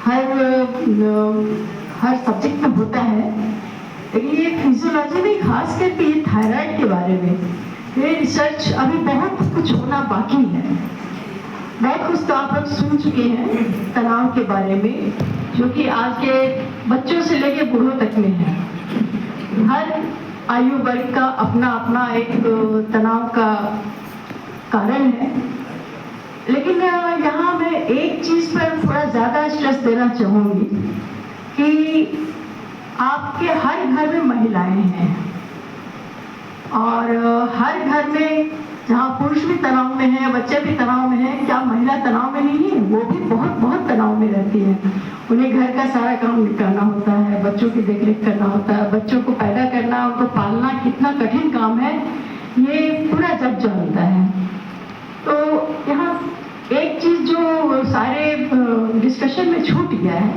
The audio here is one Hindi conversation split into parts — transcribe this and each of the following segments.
हर सब्जेक्ट में होता है, लेकिन ये फिजियोलॉजी में खास करके ये थायराइड के बारे में ये रिसर्च अभी बहुत कुछ होना बाकी है। बहुत कुछ तो आप लोग सुन चुके हैं तनाव के बारे में, जो कि आज के बच्चों से लेके बूढ़ों तक में है। हर आयु वर्ग का अपना अपना एक तनाव का कारण है, लेकिन यहाँ मैं एक चीज पर थोड़ा ज्यादा स्ट्रेस देना चाहूंगी कि आपके हर घर में महिलाएं हैं और हर घर में जहाँ पुरुष भी तनाव में है, बच्चे भी तनाव में है, क्या महिला तनाव में नहीं है? वो भी बहुत बहुत तनाव में रहती है। उन्हें घर का सारा काम निपटाना होता है, बच्चों की देखरेख करना होता है, बच्चों को पैदा करना, उनको पालना कितना कठिन काम है ये पूरा जग जानता है। तो यहाँ एक चीज जो सारे डिस्कशन में छूट गया है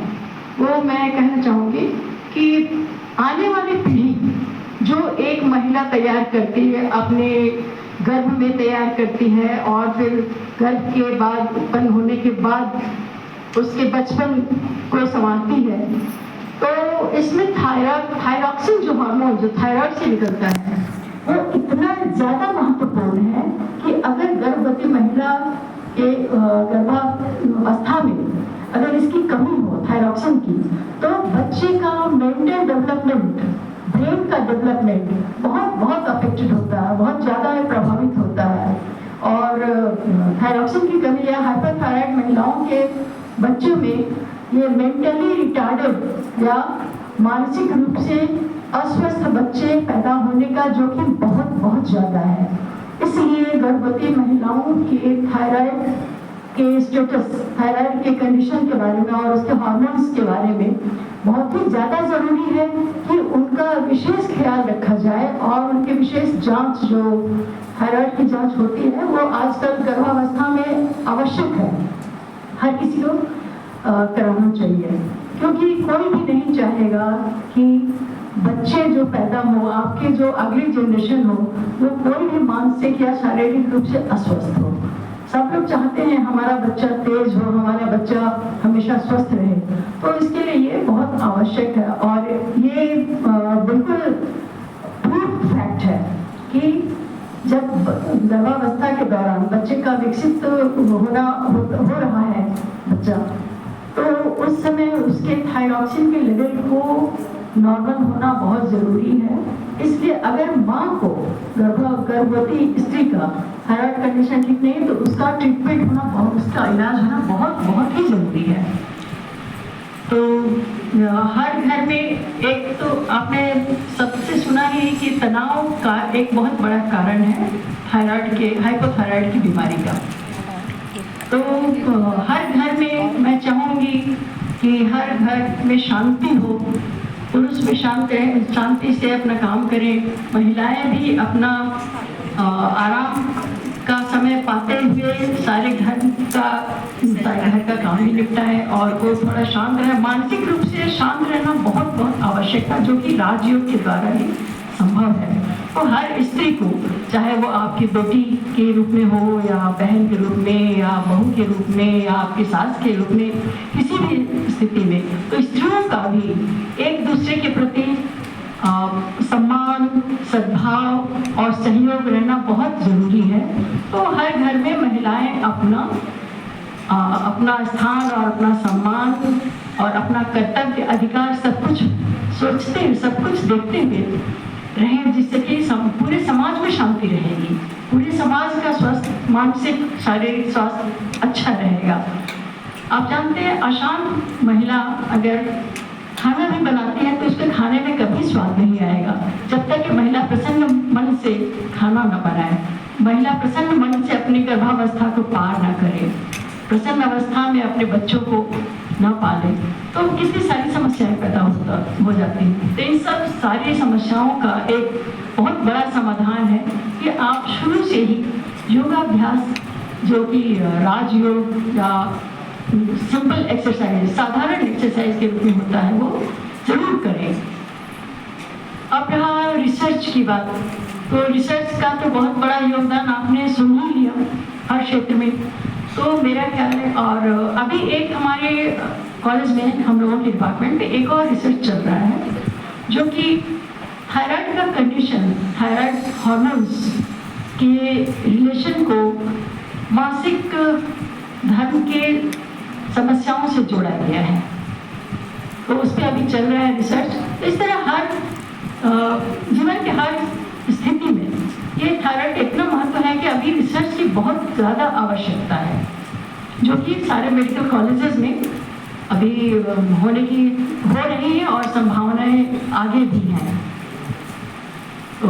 वो मैं कहना चाहूंगी कि आने वाली पीढ़ी जो एक महिला तैयार करती है, अपने गर्भ में तैयार करती है और फिर गर्भ के बाद उत्पन्न होने के बाद उसके बचपन को संभालती है, तो इसमें थायरॉक्सिन जो हार्मोन जो थायराइड से निकलता है वो इतना ज्यादा महत्वपूर्ण है कि अगर गर्भवती महिला के गर्भावस्था में अगर इसकी कमी हो थायरॉक्सिन की, तो बच्चे का मेंटल डेवलपमेंट, ब्रेन का डेवलपमेंट बहुत बहुत अफेक्टेड होता है, बहुत ज़्यादा प्रभावित होता है। और थायरॉक्सिन की कमी या हाइपरथायराइड महिलाओं के बच्चों में ये मेंटली रिटार्डेड या मानसिक रूप से अस्वस्थ बच्चे पैदा होने का जोखिम बहुत बहुत ज़्यादा है। इसलिए गर्भवती महिलाओं के थायराइड के स्टेटस, थायराइड के कंडीशन के बारे में और उसके हार्मोन्स के बारे में बहुत ही ज़्यादा ज़रूरी है कि उनका विशेष ख्याल रखा जाए और उनके विशेष जांच, जो थायराइड की जांच होती है वो आजकल गर्भावस्था में आवश्यक है, हर किसी को कराना चाहिए, क्योंकि कोई भी नहीं चाहेगा कि बच्चे जो पैदा हो, आपके जो अगली जनरेशन हो, वो कोई भी मानसिक या शारीरिक रूप से अस्वस्थ हो। सब लोग चाहते हैं हमारा बच्चा तेज हो, हमारा बच्चा हमेशा स्वस्थ रहे, तो इसके लिए ये बहुत आवश्यक है। और ये बिल्कुल प्रूफ फैक्ट है कि जब गर्भावस्था के दौरान बच्चे का विकसित हो रहा है बच्चा, तो उस समय उसके थायरॉक्सिन के लेवल को नॉर्मल होना बहुत ज़रूरी है। इसलिए अगर माँ को, गर्भवती स्त्री का थायराइड कंडीशन ठीक नहीं है तो उसका ट्रीटमेंट होना बहुत, उसका इलाज होना बहुत बहुत ही ज़रूरी है। तो हर घर में एक तो आपने सबसे सुना ही कि तनाव का एक बहुत बड़ा कारण है थायराइड के, हाइपोथायराइड की बीमारी का। तो हर घर में मैं चाहूँगी कि हर घर में शांति हो, पुरुष भी शांति से अपना काम करें, महिलाएं भी अपना आराम का समय पाते हुए सारे घर का काम भी निपटाएं और वो थोड़ा शांत रहे। मानसिक रूप से शांत रहना बहुत बहुत आवश्यक है, जो कि राजयोग के द्वारा ही संभव है। तो हर स्त्री को, चाहे वो आपकी बेटी के रूप में हो या बहन के रूप में या बहू के रूप में या आपकी सास के रूप में, किसी भी स्थिति में, तो स्त्रियों का भी एक दूसरे के प्रति सम्मान, सद्भाव और सहयोग रहना बहुत ज़रूरी है। तो हर घर में महिलाएं अपना स्थान और अपना सम्मान और अपना कर्तव्य, अधिकार सब कुछ सोचते हुए, सब कुछ देखते हुए रहें, जिससे कि पूरे समाज में शांति रहेगी, पूरे समाज का स्वास्थ्य, मानसिक शारीरिक स्वास्थ्य अच्छा रहेगा। आप जानते हैं अशांत महिला अगर खाना भी बनाती है तो उसके खाने में कभी स्वाद नहीं आएगा जब तक कि महिला प्रसन्न मन से खाना न बनाए, महिला प्रसन्न मन से अपनी गर्भावस्था को पार न करे, प्रसन्न अवस्था में अपने बच्चों को न पाले, तो कितनी सारी समस्याएं पैदा हो जाती हैं। तो इन सब सारी समस्याओं का एक बहुत बड़ा समाधान है कि आप शुरू से ही योगाभ्यास, जो कि राजयोग या सिंपल एक्सरसाइज, साधारण एक्सरसाइज के रूप में होता है, वो जरूर करें। अब यहाँ रिसर्च की बात, तो रिसर्च का तो बहुत बड़ा योगदान आपने सुन ही लिया हर क्षेत्र में, तो मेरा ख्याल है। और अभी एक हमारे कॉलेज में हम लोगों के डिपार्टमेंट में एक और रिसर्च चल रहा है जो कि थायराइड का कंडीशन, थायराइड हार्मोन्स के रिलेशन को मासिक धर्म के समस्याओं से जोड़ा गया है। तो उस पर अभी चल रहा है रिसर्च। इस तरह हर जीवन के हर स्थिति में ये थायराइड इतना महत्व है कि अभी रिसर्च की बहुत ज़्यादा आवश्यकता है, जो कि सारे मेडिकल कॉलेजेस में अभी हो रही है और संभावनाएं आगे भी हैं। तो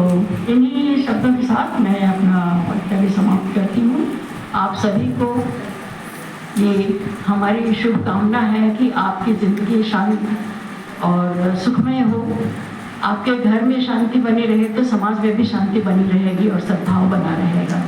इन्हीं शब्दों के साथ मैं अपना वक्तव्य समाप्त करती हूँ। आप सभी को ये हमारी शुभकामना है कि आपकी ज़िंदगी शांत और सुखमय हो, आपके घर में शांति बनी रहे तो समाज में भी शांति बनी रहेगी और सद्भाव बना रहेगा।